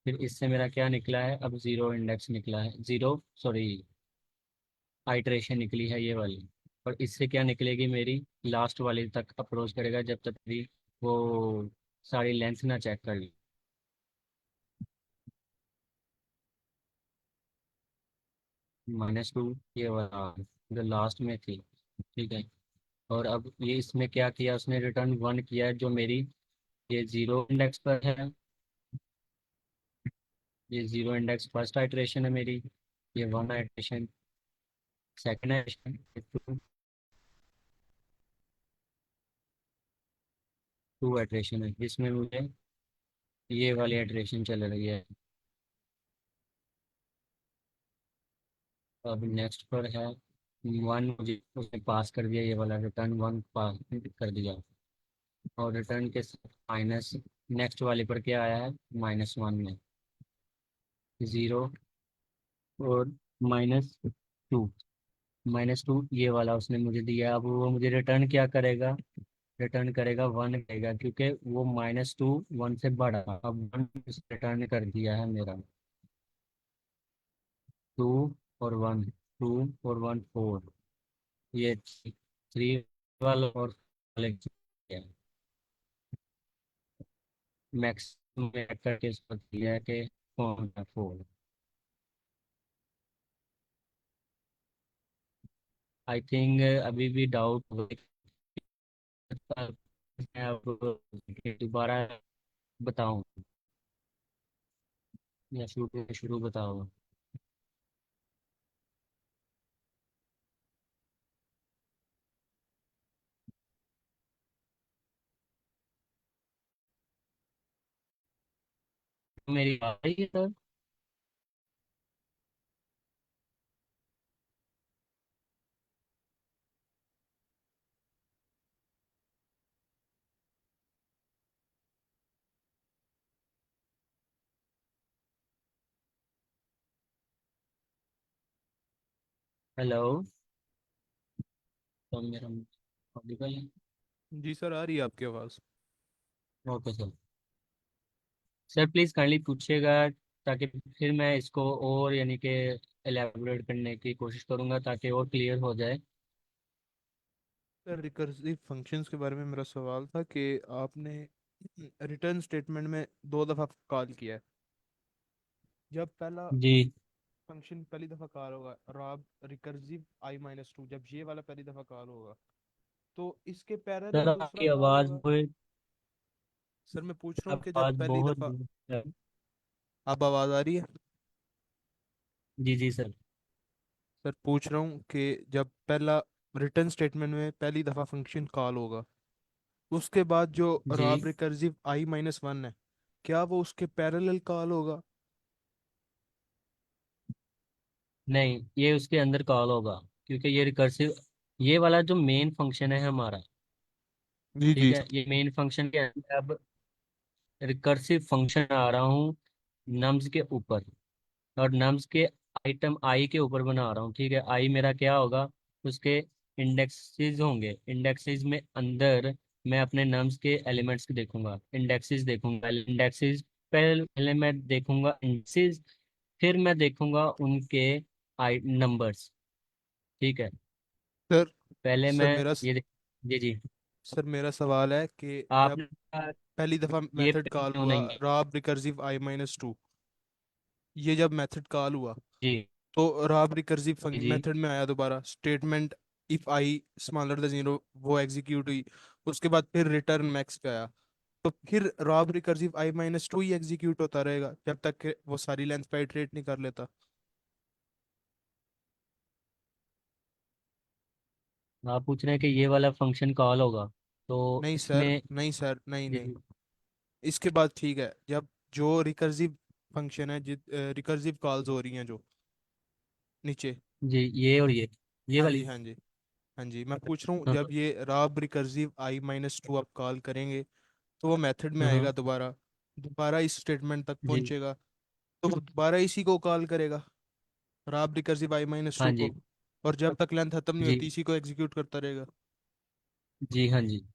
फिर इससे मेरा क्या निकला है, अब 0 इंडेक्स निकला है, 0 सॉरी आइटरेशन निकली है ये वाली। और इससे क्या निकलेगी मेरी, लास्ट वाली तक अप्रोच करेगा जब तक भी वो सारी लेंथ ना चेक कर ली। -2 ये वाला जो लास्ट में थी, ठीक है। और अब ये इसमें क्या किया उसने, रिटर्न 1 किया है, जो मेरी ये 0 इंडेक्स पर है। ये 0 इंडेक्स फर्स्ट आइटरेशन है मेरी, ये 1 आइटरेशन सेकेंड आइटरेशन, 2 आइटरेशन है जिसमें मुझे ये वाली आइटरेशन चल रही है। अब नेक्स्ट पर है वन मुझे उसने पास कर दिया, ये वाला रिटर्न वन पास कर दिया। और रिटर्न के साथ माइनस, नेक्स्ट वाले पर क्या आया है, -1 में 0 और -2। -2 ये वाला उसने मुझे दिया। अब वो मुझे रिटर्न क्या करेगा, रिटर्न करेगा 1 करेगा, क्योंकि वो -2 1 से बड़ा। अब 1 रिटर्न कर दिया है मेरा। 2 और 1, 2 और 1 4, ये 3 वाला और मैक्स करके इसको दिया है कि कौन है 4। आई थिंक अभी भी डाउट हो, मैं अब दोबारा बताऊं या शुरू शुरू बताओ। मेरी बात है ये सर। हेलो, तो मेरा ऑडिबल है? जी सर, आ रही है आपकी आवाज़। Okay sir. Sir please kindly पूछिएगा, ताकि फिर मैं इसको और यानी कि एलेबोरेट करने की कोशिश करूंगा ताकि और क्लियर हो जाए। सर, रिकर्सिव फंक्शंस के बारे में मेरा सवाल था कि आपने रिटर्न स्टेटमेंट में दो दफ़ा कॉल किया है। जब पहला जी। फंक्शन पहली दफ़ा कॉल होगा रॉब रिकर्सिव i-2, जब ये वाला पहली दफ़ा कॉल होगा तो इसके पैरेलल सर दूसरा आपकी कॉल आवाज़ होगा। बहुत, सर मैं पूछ रहा हूँ कि जब आवाज़ पहली बहुत दफ़ा, दूर है। अब आवाज़ आ रही है? जी जी सर। सर पूछ रहा हूँ कि जब पहला रिटर्न स्टेटमेंट में पहली दफ़ा फंक्शन कॉल होगा उसके बाद जो जी रॉब रिकर्सिव i-1 है, क्या वो उसके पैरेलल कॉल होगा? नहीं, ये उसके अंदर कॉल होगा, क्योंकि ये रिकर्सिव, ये वाला जो मेन फंक्शन है हमारा, जी ठीक जी। है, ये मेन फंक्शन के अंदर अब रिकर्सिव फंक्शन आ रहा हूँ नम्स के ऊपर, और नम्स के आइटम आई के ऊपर बना रहा हूँ। ठीक है, आई मेरा क्या होगा, उसके इंडेक्सेस होंगे। इंडेक्सेस में अंदर मैं अपने नम्स के एलिमेंट्स को देखूंगा, इंडेक्सेस देखूंगा। इंडेक्सेस पहले मैं देखूंगा इंडेक्सेस, फिर मैं देखूंगा उनके आई नंबर्स। ठीक है, सर पहले सर मैं मेरा जी जी। सर मेरा सवाल है कि जब आपने पहली दफ़ा ये मेथड कॉल क्यों हुआ नहीं है? रॉब रिकर्सिव i-2, ये जब मेथड कॉल हुआ जी तो रॉब रिकर्सिव जी मेथड में आया दोबारा statement if I smaller than 0, वो एग्जीक्यूट हुई। उसके बाद फिर रिटर्न मैक्स पे आया। तो फिर रॉब रिकर्सिव i-2 ही एग्जीक्यूट होता रहेगा जब तक कि वो सारी लेंथ पे इटरेट नहीं कर लेता। आप पूछ रहे हैं कि ये वाला फंक्शन कॉल होगा, तो नहीं सर, इसमें नहीं सर, नहीं जी नहीं। इसके बाद ठीक है, जब जो रिकर्सिव फंक्शन है, जित रिकर्सिव कॉल्स हो रही हैं जो नीचे। जी, ये और ये हाँ जी, वाली। हाँ जी, हाँ जी, मैं पूछ रहा हूँ हाँ जब ये रॉब रिकर्सिव i-2 आप कॉल करेंगे तो वो मेथड में हाँ आएगा, हाँ, दोबारा दोबारा इस स्टेटमेंट तक जी पहुंचेगा तो वो दोबारा इसी को कॉल करेगा, रॉब रिकर्सिव हाँ i-2 जी को। और जब तक लेंथ खत्म नहीं जी होती इसी को एग्जीक्यूट करता रहेगा जी हाँ जी, और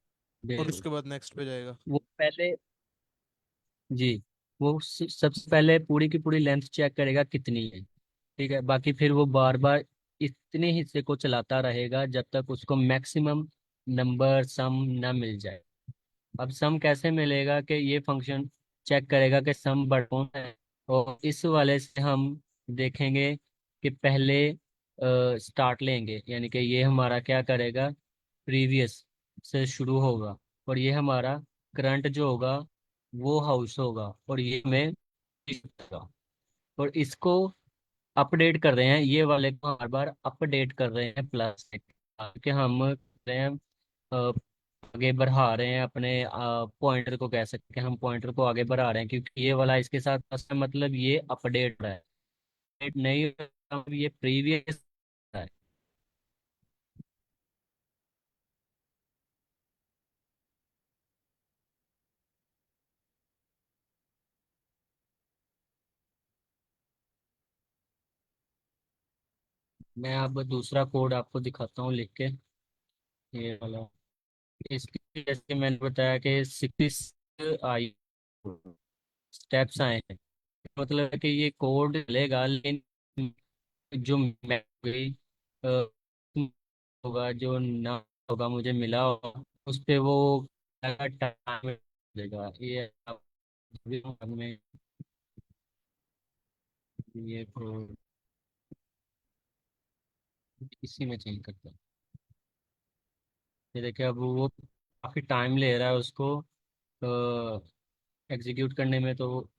बिल्कुल। उसके बाद नेक्स्ट पे जाएगा। वो पहले, जी, वो सबसे पहले पूरी की पूरी लेंथ चेक करेगा कितनी है। ठीक है, बाकी फिर वो बार बार इतने हिस्से को चलाता रहेगा जब तक उसको मैक्सिमम नंबर सम ना मिल जाए। अब सम कैसे मिलेगा, कि ये फंक्शन चेक करेगा कि सम बड़ा कौन है, और इस वाले से हम देखेंगे कि पहले स्टार्ट लेंगे, यानी कि ये हमारा क्या करेगा, प्रीवियस से शुरू होगा, और ये हमारा करंट जो होगा वो हाउस होगा, और ये हमें होगा। और इसको अपडेट कर रहे हैं, ये वाले को हर बार अपडेट कर रहे हैं प्लस से, कि हम कर रहे हैं आगे बढ़ा रहे हैं अपने पॉइंटर को, कह सकते हैं हम पॉइंटर को आगे बढ़ा रहे हैं, क्योंकि ये वाला इसके साथ असल मतलब ये अपडेट रहा है, अपडेट नहीं हो रहा, अब ये प्रीवियस है। मैं अब दूसरा कोड आपको दिखाता हूँ लिख के, ये वाला। इसके जैसे मैंने बताया कि 66 आई स्टेप्स आए हैं, मतलब है कि ये कोड चलेगा, लेकिन जो मेमोरी होगा, जो ना होगा मुझे मिला होगा, उस पे वो टाइम देगा। ये अब में ये कोड इसी में चेंज करता है। ये देखिए, अब वो काफी टाइम ले रहा है उसको एग्जीक्यूट करने में, तो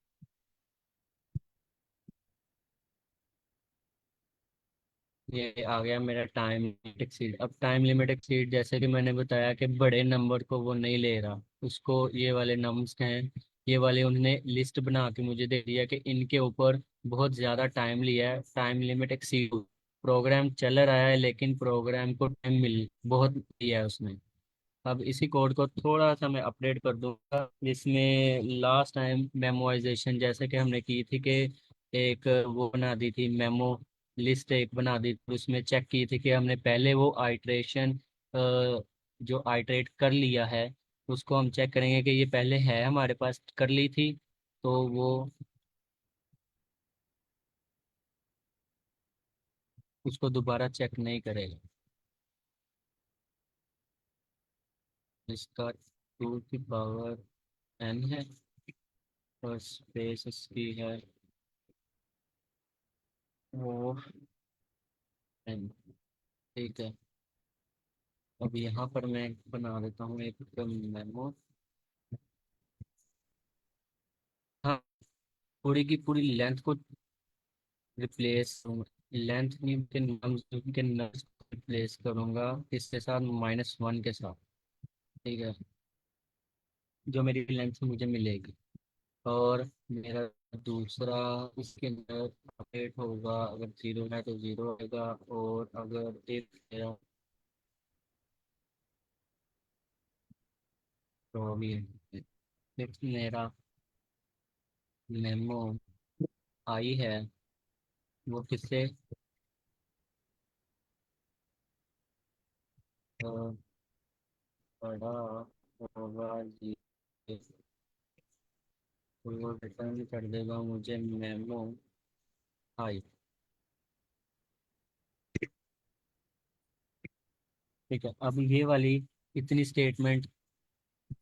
ये आ गया मेरा टाइम लिमिट एक्सीड। अब टाइम लिमिट एक्सीड जैसे कि मैंने बताया कि बड़े नंबर को वो नहीं ले रहा, उसको ये वाले नंबर्स हैं, ये वाले उन्होंने लिस्ट बना के मुझे दे दिया कि इनके ऊपर बहुत ज़्यादा टाइम लिया है, टाइम लिमिट एक्सीड। प्रोग्राम चल रहा है लेकिन प्रोग्राम को टाइम मिल बहुत दिया है उसने। अब इसी कोड को थोड़ा सा मैं अपडेट कर दूंगा, जिसमें लास्ट टाइम मेमोराइजेशन जैसे कि हमने की थी कि एक वो बना दी थी मेमो लिस्ट, एक बना दी थी, उसमें चेक की थी कि हमने पहले वो आइट्रेशन जो आइट्रेट कर लिया है उसको हम चेक करेंगे कि ये पहले है हमारे पास कर ली थी, तो वो उसको दोबारा चेक नहीं करेगा। इसका 2 की पावर n है और स्पेस इसकी है वो n। ठीक है, अब यहाँ पर मैं बना देता हूँ एक मेमो। हाँ, पूरी की पूरी लेंथ को रिप्लेस, लेंथ नहीं के नंबर्स को रिप्लेस करूँगा इसके साथ -1 के साथ। ठीक है, जो मेरी लेंथ मुझे मिलेगी। और मेरा दूसरा इसके अंदर अपडेट होगा, अगर 0 है तो 0 आएगा, और अगर एक मेरा तो भी फिर मेरा मेमो आई है वो किससे अ, बड़ा होगा जी, तो वो रिटर्न कर देगा मुझे मेमो आई। ठीक है, अब ये वाली इतनी स्टेटमेंट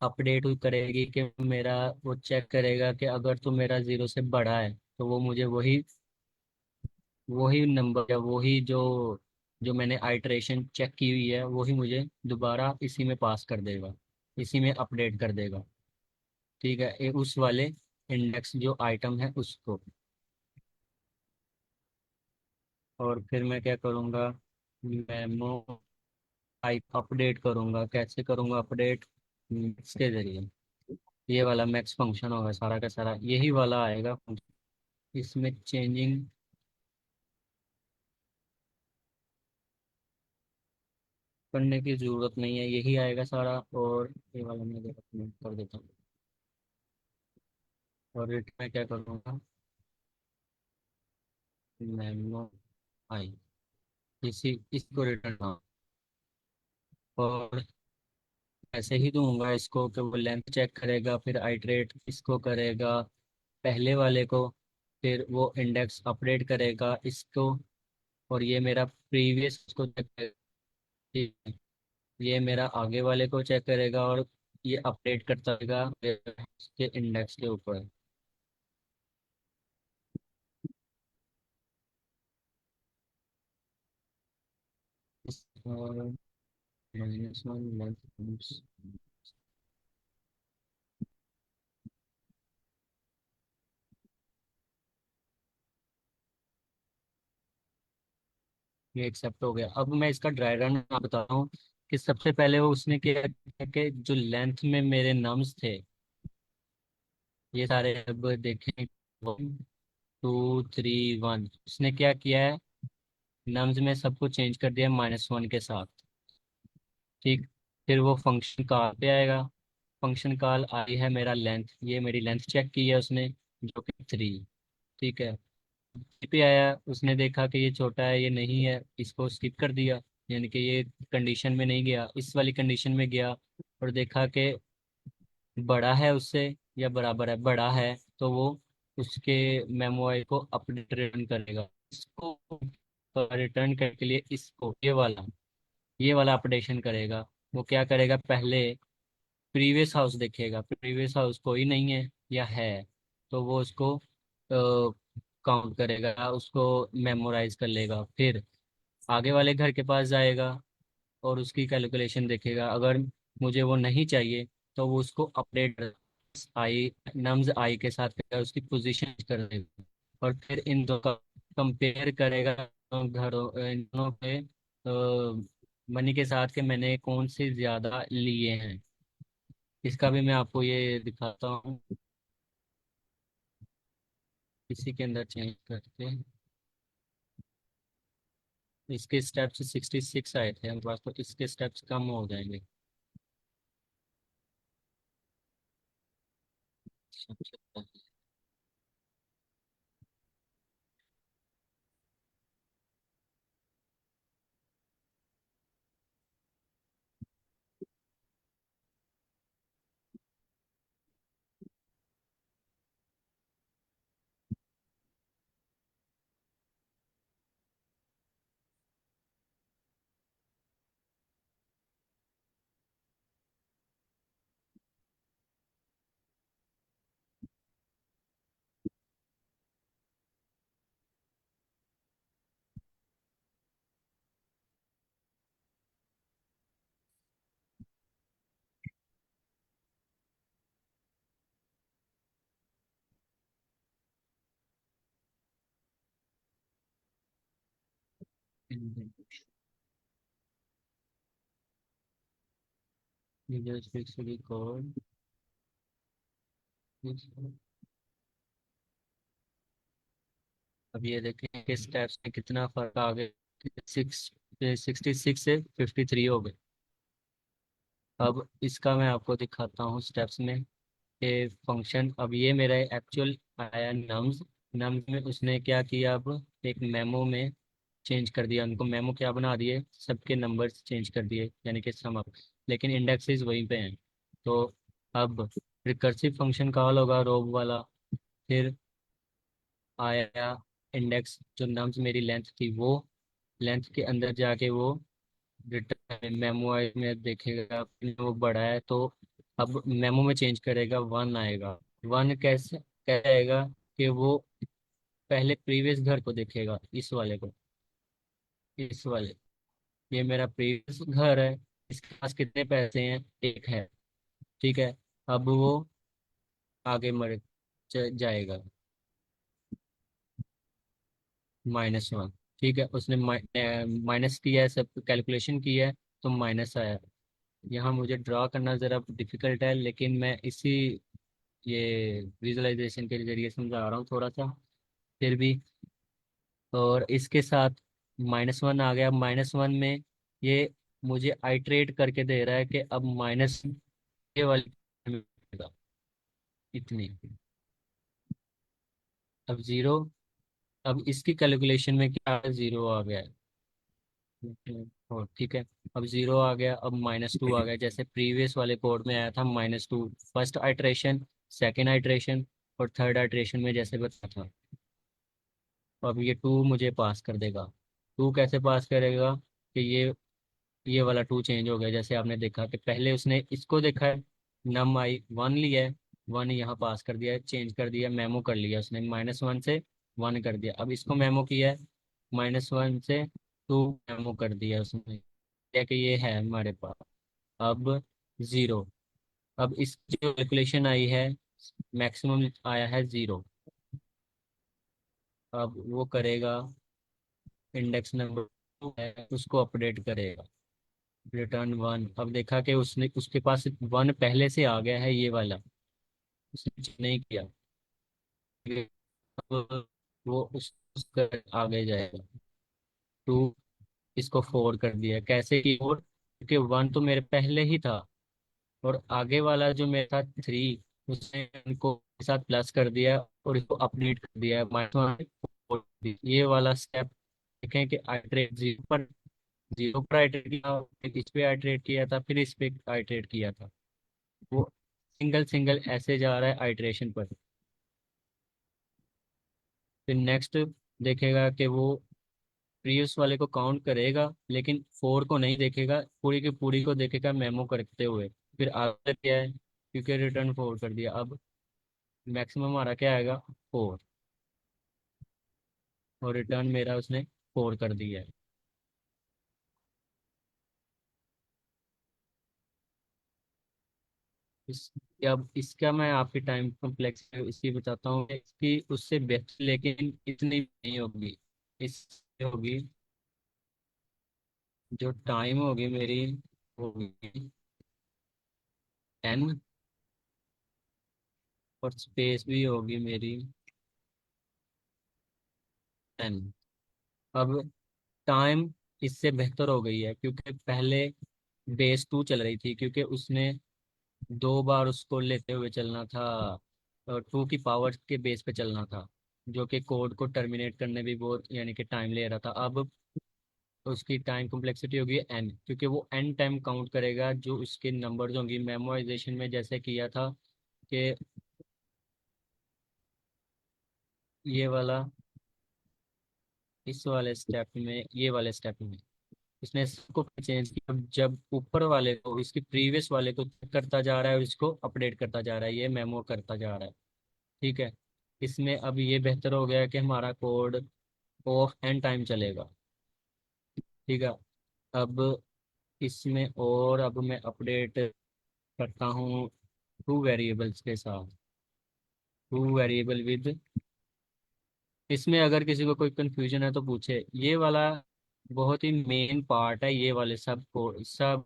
अपडेट करेगी कि मेरा वो चेक करेगा कि अगर तो मेरा 0 से बड़ा है तो वो मुझे वही वही नंबर या वही जो जो मैंने आइटरेशन चेक की हुई है वही मुझे दोबारा इसी में पास कर देगा, इसी में अपडेट कर देगा। ठीक है, उस वाले इंडेक्स जो आइटम है उसको। और फिर मैं क्या करूँगा, मेमो टाइप अपडेट करूँगा। कैसे करूँगा अपडेट? इसके जरिए, ये वाला मैक्स फंक्शन होगा सारा का सारा, यही वाला आएगा function। इसमें चेंजिंग करने की ज़रूरत नहीं है, यही आएगा सारा। और ये वाला मैं अपडेट कर देता हूँ। और रेट में क्या करूँगा, मेमो आई, इसी इसको रिटर्न। और ऐसे ही दूंगा इसको कि वो लेंथ चेक करेगा, फिर आइटरेट इसको करेगा पहले वाले को, फिर वो इंडेक्स अपडेट करेगा इसको, और ये मेरा प्रीवियस को चेक करेगा। ठीक है, ये मेरा आगे वाले को चेक करेगा, और ये अपडेट करता रहेगा इसके इंडेक्स के ऊपर। और -1 लेंथ, ये एक्सेप्ट हो गया। अब मैं इसका ड्राई रन बताता हूँ कि सबसे पहले वो उसने क्या किया कि जो लेंथ में मेरे नम्स थे ये सारे, अब देखें 1 2 3 1, उसने क्या किया है, नम्स में सबको चेंज कर दिया -1 के साथ। ठीक, फिर वो फंक्शन कॉल पे आएगा। फंक्शन कॉल आई है मेरा लेंथ, ये मेरी लेंथ चेक की है उसने जो कि 3। ठीक है, पे आया, उसने देखा कि ये छोटा है, ये नहीं है, इसको स्किप कर दिया, यानी कि ये कंडीशन में नहीं गया, इस वाली कंडीशन में गया और देखा कि बड़ा है उससे या बराबर है, बड़ा है तो वो उसके मेमोरी को अपडेट रिटर्न करेगा। इसको रिटर्न करने के लिए इसको ये वाला अपडेशन करेगा। वो क्या करेगा, पहले प्रीवियस हाउस देखेगा, प्रीवियस हाउस कोई नहीं है या है, तो वो उसको काउंट करेगा, उसको मेमोराइज कर लेगा। फिर आगे वाले घर के पास जाएगा और उसकी कैलकुलेशन देखेगा। अगर मुझे वो नहीं चाहिए तो वो उसको अपडेट आई नम्स आई के साथ करेगा, उसकी पोजीशन कर देगा और फिर इन दो का कंपेयर करेगा घरों इन दोनों के मनी के साथ, कि मैंने कौन से ज्यादा लिए हैं। इसका भी मैं आपको ये दिखाता हूँ, इसी के अंदर चेंज करके। इसके स्टेप्स 66 आए थे हमारे पास, तो इसके स्टेप्स कम हो जाएंगे। Just fix the code. अब ये देखें कि स्टेप्स में कितना फर्क आ गया, 66 से 53 हो गए। अब इसका मैं आपको दिखाता हूँ स्टेप्स में कि फंक्शन, अब ये मेरा एक्चुअल आया नम्स। नम्स में उसने क्या किया, अब एक मेमो में चेंज कर दिया, उनको मेमो क्या बना दिए, सबके नंबर्स चेंज कर दिए, यानी कि सम अप, लेकिन इंडेक्सेस वहीं पे हैं। तो अब रिकर्सिव फंक्शन कॉल होगा रोब वाला, फिर आया इंडेक्स जो नम्स मेरी लेंथ थी, वो लेंथ के अंदर जाके वो रिटर्न मेमो में देखेगा, वो बड़ा है तो अब मेमो में चेंज करेगा, 1 आएगा। 1 कैसे आएगा कि वो पहले प्रीवियस घर को देखेगा, इस वाले को, इस वाले, ये मेरा प्रीवियस घर है, इसके पास कितने पैसे हैं, 1 है, ठीक है। अब वो आगे जाएगा, -1, ठीक है, उसने माइनस किया है, सब कैलकुलेशन की है तो माइनस आया। यहाँ मुझे ड्रा करना ज़रा डिफिकल्ट है, लेकिन मैं इसी ये विजुअलाइजेशन के जरिए समझा रहा हूँ थोड़ा सा, फिर भी। और इसके साथ -1 आ गया, -1 में ये मुझे आइट्रेट करके दे रहा है कि अब माइनस ये वाली इतनी, अब 0। अब इसकी कैलकुलेशन में क्या 0 आ गया है, और ठीक है, अब 0 आ गया, अब -2 आ गया, जैसे प्रीवियस वाले कोड में आया था -2, फर्स्ट आइट्रेशन, सेकेंड आइट्रेशन और थर्ड आइट्रेशन में जैसे बताया था। तो अब ये 2 मुझे पास कर देगा। 2 कैसे पास करेगा कि ये वाला 2 चेंज हो गया, जैसे आपने देखा कि पहले उसने इसको देखा है, नम आई 1 लिया है, 1 यहाँ पास कर दिया है, चेंज कर दिया, मेमो कर लिया उसने, -1 से 1 कर दिया। अब इसको मेमो किया है, -1 से 2 मेमो कर दिया उसने, क्या कि ये है हमारे पास। अब 0, अब इस जो कैलकुलेशन आई है, मैक्सिमम आया है 0। अब वो करेगा, इंडेक्स नंबर 2 है उसको अपडेट करेगा, रिटर्न 1। अब देखा कि उसने उसके पास 1 पहले से आ गया है, ये वाला उसने check नहीं किया, अब वो उसका आगे जाएगा। 2 इसको 4 कर दिया, कैसे की 4, क्योंकि 1 तो मेरे पहले ही था और आगे वाला जो मेरा था 3, उसने इनको के साथ प्लस कर दिया और इसको अपडेट कर दिया, -1 ये वाला स्टेप देखें कि आइटरेट जीरो पर आइटरेट किया, फिर इस पे आइटरेट किया था, फिर इस पे आइटरेट किया था। वो सिंगल सिंगल ऐसे जा रहा है आइटरेशन पर। फिर नेक्स्ट देखेगा कि वो प्रीवियस वाले को काउंट करेगा, लेकिन फोर को नहीं देखेगा, पूरी की पूरी को देखेगा मेमो करते हुए। फिर आगे क्या है, क्योंकि रिटर्न फोर कर दिया, अब मैक्सिमम हमारा क्या आएगा, फोर, और रिटर्न मेरा उसने फोर कर दिया है। इस अब इसका मैं आपकी टाइम कॉम्प्लेक्स इसकी बताता हूँ कि इसकी उससे बेहतर, लेकिन इतनी नहीं होगी। इससे होगी, जो टाइम होगी मेरी होगी n, और स्पेस भी होगी मेरी n। अब टाइम इससे बेहतर हो गई है, क्योंकि पहले बेस टू चल रही थी, क्योंकि उसने दो बार उसको लेते हुए चलना था, और टू की पावर के बेस पे चलना था, जो कि कोड को टर्मिनेट करने भी बहुत यानी कि टाइम ले रहा था। अब उसकी टाइम कॉम्प्लेक्सिटी होगी n, क्योंकि वो n टाइम काउंट करेगा जो उसके नंबर्स होंगी। मेमोराइजेशन में जैसे किया था कि ये वाला, इस वाले स्टेप में, ये वाले स्टेप में इसने इसको चेंज किया। जब ऊपर वाले को, इसकी प्रीवियस वाले को check करता जा रहा है और इसको अपडेट करता जा रहा है, ये मेमो करता जा रहा है। ठीक है, इसमें अब ये बेहतर हो गया कि हमारा कोड ऑफ एन टाइम चलेगा। ठीक है, अब इसमें और अब मैं अपडेट करता हूँ टू वेरिएबल्स के साथ, टू वेरिएबल विद। इसमें अगर किसी को कोई कंफ्यूजन है तो पूछे। ये वाला बहुत ही मेन पार्ट है, ये वाले सब को सब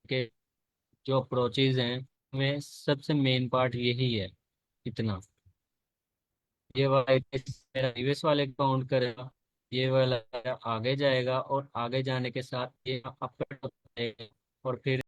के जो अप्रोचेज हैं में सबसे मेन पार्ट यही है। इतना, ये वाला मेरा प्रीवियस वाले काउंट करेगा, ये वाला आगे जाएगा, और आगे जाने के साथ ये अप और फिर